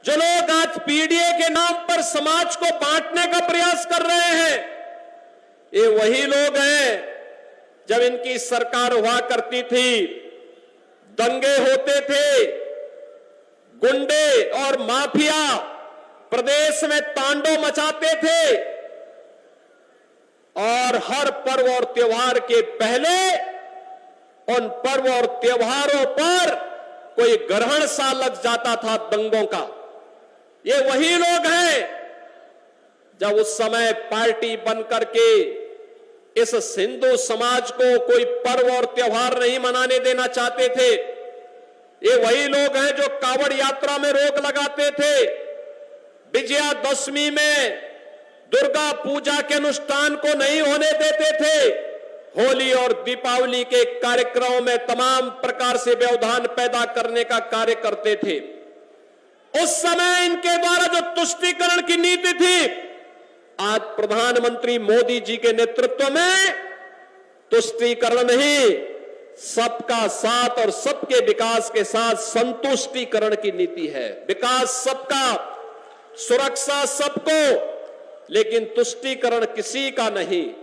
जो लोग आज पीडीए के नाम पर समाज को बांटने का प्रयास कर रहे हैं, ये वही लोग हैं जब इनकी सरकार हुआ करती थी, दंगे होते थे, गुंडे और माफिया प्रदेश में तांडव मचाते थे और हर पर्व और त्योहार के पहले उन पर्व और त्योहारों पर कोई ग्रहण सा लग जाता था दंगों का। ये वही लोग हैं जब उस समय पार्टी बनकर के इस हिंदू समाज को कोई पर्व और त्योहार नहीं मनाने देना चाहते थे। ये वही लोग हैं जो कांवड़ यात्रा में रोक लगाते थे, विजयादशमी में दुर्गा पूजा के अनुष्ठान को नहीं होने देते थे, होली और दीपावली के कार्यक्रमों में तमाम प्रकार से व्यवधान पैदा करने का कार्य करते थे। उस समय इनके द्वारा जो तुष्टीकरण की नीति थी, आज प्रधानमंत्री मोदी जी के नेतृत्व में तुष्टीकरण नहीं, सबका साथ और सबके विकास के साथ संतुष्टीकरण की नीति है। विकास सबका, सुरक्षा सबको, लेकिन तुष्टीकरण किसी का नहीं।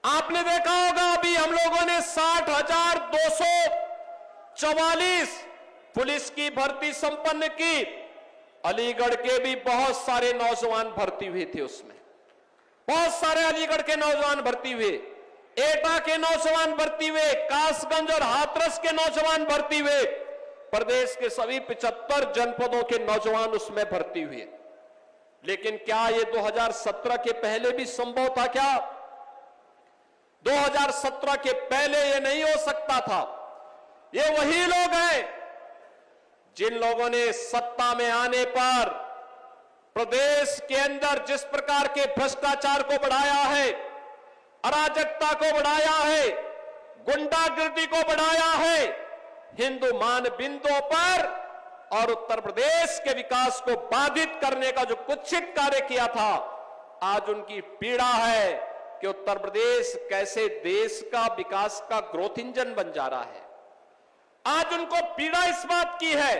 आपने देखा होगा अभी हम लोगों ने 60,244 पुलिस की भर्ती संपन्न की। अलीगढ़ के भी बहुत सारे नौजवान भर्ती हुए थे, उसमें बहुत सारे अलीगढ़ के नौजवान भर्ती हुए, एटा के नौजवान भर्ती हुए, कासगंज और हाथरस के नौजवान भर्ती हुए, प्रदेश के सभी 75 जनपदों के नौजवान उसमें भर्ती हुए। लेकिन क्या ये 2017 के पहले भी संभव था? क्या 2017 के पहले ये नहीं हो सकता था? ये वही लोग हैं जिन लोगों ने सत्ता में आने पर प्रदेश के अंदर जिस प्रकार के भ्रष्टाचार को बढ़ाया है, अराजकता को बढ़ाया है, गुंडागिर्दी को बढ़ाया है, हिंदू मानबिंदुओं पर और उत्तर प्रदेश के विकास को बाधित करने का जो कुत्सित कार्य किया था, आज उनकी पीड़ा है कि उत्तर प्रदेश कैसे देश का विकास का ग्रोथ इंजन बन जा रहा है। आज उनको पीड़ा इस बात की है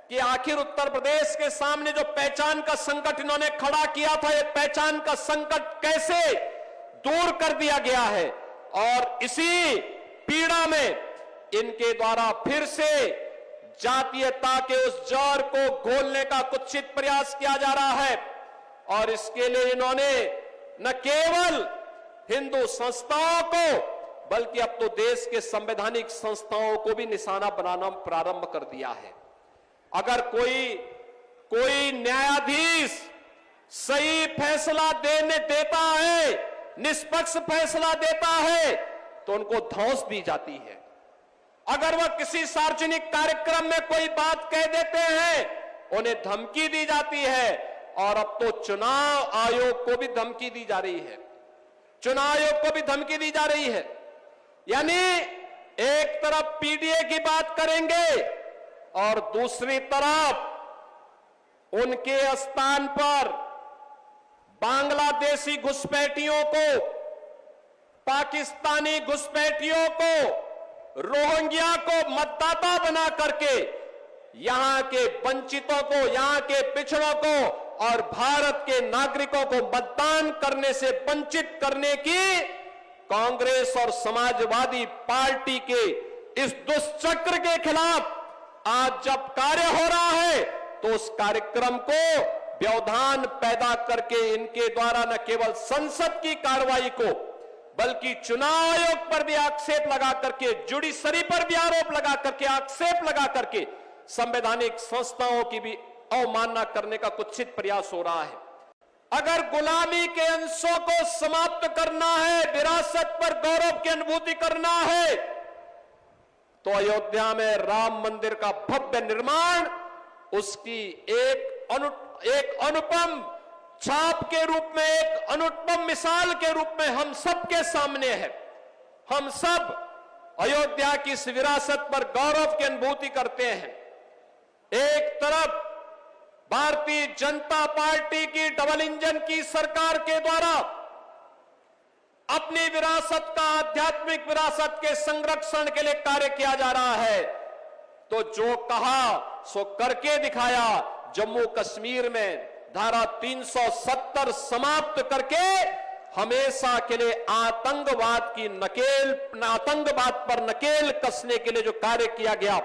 कि आखिर उत्तर प्रदेश के सामने जो पहचान का संकट इन्होंने खड़ा किया था, ये पहचान का संकट कैसे दूर कर दिया गया है। और इसी पीड़ा में इनके द्वारा फिर से जातीयता के उस जहर को घोलने का कुत्सित प्रयास किया जा रहा है। और इसके लिए इन्होंने न केवल हिंदू संस्थाओं को बल्कि अब तो देश के संवैधानिक संस्थाओं को भी निशाना बनाना प्रारंभ कर दिया है। अगर कोई न्यायाधीश सही फैसला देता है, निष्पक्ष फैसला देता है, तो उनको धौंस दी जाती है। अगर वह किसी सार्वजनिक कार्यक्रम में कोई बात कह देते हैं, उन्हें धमकी दी जाती है। और अब तो चुनाव आयोग को भी धमकी दी जा रही है, चुनाव आयोग को भी धमकी दी जा रही है। यानी एक तरफ पीडीए की बात करेंगे और दूसरी तरफ उनके स्थान पर बांग्लादेशी घुसपैठियों को, पाकिस्तानी घुसपैठियों को, रोहिंग्या को मतदाता बना करके यहां के वंचितों को, यहां के पिछड़ों को और भारत के नागरिकों को मतदान करने से वंचित करने की कांग्रेस और समाजवादी पार्टी के इस दुष्चक्र के खिलाफ आज जब कार्य हो रहा है, तो उस कार्यक्रम को व्यवधान पैदा करके इनके द्वारा न केवल संसद की कार्रवाई को बल्कि चुनाव आयोग पर भी आक्षेप लगा करके, जुडिशरी पर भी आरोप लगा करके, आक्षेप लगा करके संवैधानिक संस्थाओं की भी अवमानना करने का कुत्सित प्रयास हो रहा है। अगर गुलामी के अंशों को समाप्त करना है, विरासत पर गौरव की अनुभूति करना है, तो अयोध्या में राम मंदिर का भव्य निर्माण उसकी एक अनुपम छाप के रूप में, एक अनुपम मिसाल के रूप में हम सबके सामने है। हम सब अयोध्या की इस विरासत पर गौरव की अनुभूति करते हैं। एक तरफ भारतीय जनता पार्टी की डबल इंजन की सरकार के द्वारा अपनी विरासत का, आध्यात्मिक विरासत के संरक्षण के लिए कार्य किया जा रहा है, तो जो कहा सो करके दिखाया, जम्मू कश्मीर में धारा 370 समाप्त करके हमेशा के लिए आतंकवाद पर नकेल कसने के लिए जो कार्य किया गया,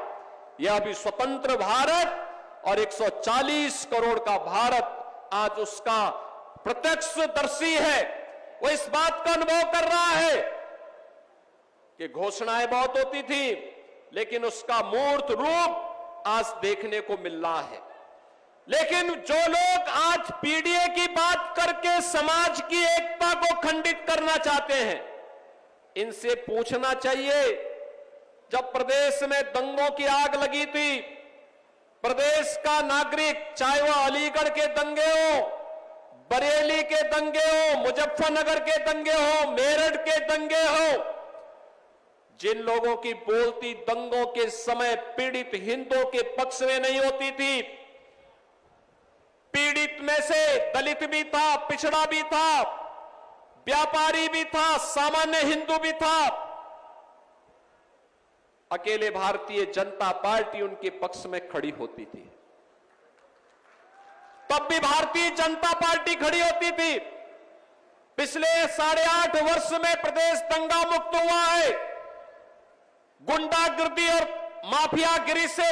यह भी स्वतंत्र भारत और 140 करोड़ का भारत आज उसका प्रत्यक्षदर्शी है। वो इस बात का अनुभव कर रहा है कि घोषणाएं बहुत होती थी, लेकिन उसका मूर्त रूप आज देखने को मिल रहा है। लेकिन जो लोग आज पीडीए की बात करके समाज की एकता को खंडित करना चाहते हैं, इनसे पूछना चाहिए, जब प्रदेश में दंगों की आग लगी थी, प्रदेश का नागरिक, चाहे वह अलीगढ़ के दंगे हो, बरेली के दंगे हो, मुजफ्फरनगर के दंगे हो, मेरठ के दंगे हो, जिन लोगों की बोलती दंगों के समय पीड़ित हिंदुओं के पक्ष में नहीं होती थी, पीड़ित में से दलित भी था, पिछड़ा भी था, व्यापारी भी था, सामान्य हिंदू भी था, अकेले भारतीय जनता पार्टी उनके पक्ष में खड़ी होती थी। तब भी भारतीय जनता पार्टी खड़ी होती थी। पिछले 8.5 वर्ष में प्रदेश दंगा मुक्त हुआ है, गुंडागिरी और माफियागिरी से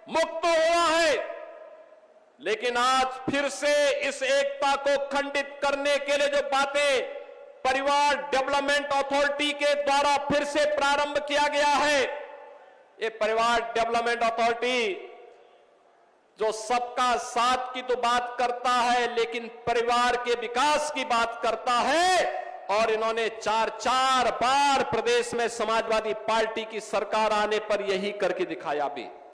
मुक्त हुआ है, लेकिन आज फिर से इस एकता को खंडित करने के लिए जो बातें परिवार डेवलपमेंट अथॉरिटी के द्वारा फिर से प्रारंभ किया गया है, ये परिवार डेवलपमेंट अथॉरिटी जो सबका साथ की तो बात करता है, लेकिन परिवार के विकास की बात करता है। और इन्होंने 4 बार प्रदेश में समाजवादी पार्टी की सरकार आने पर यही करके दिखाया भी।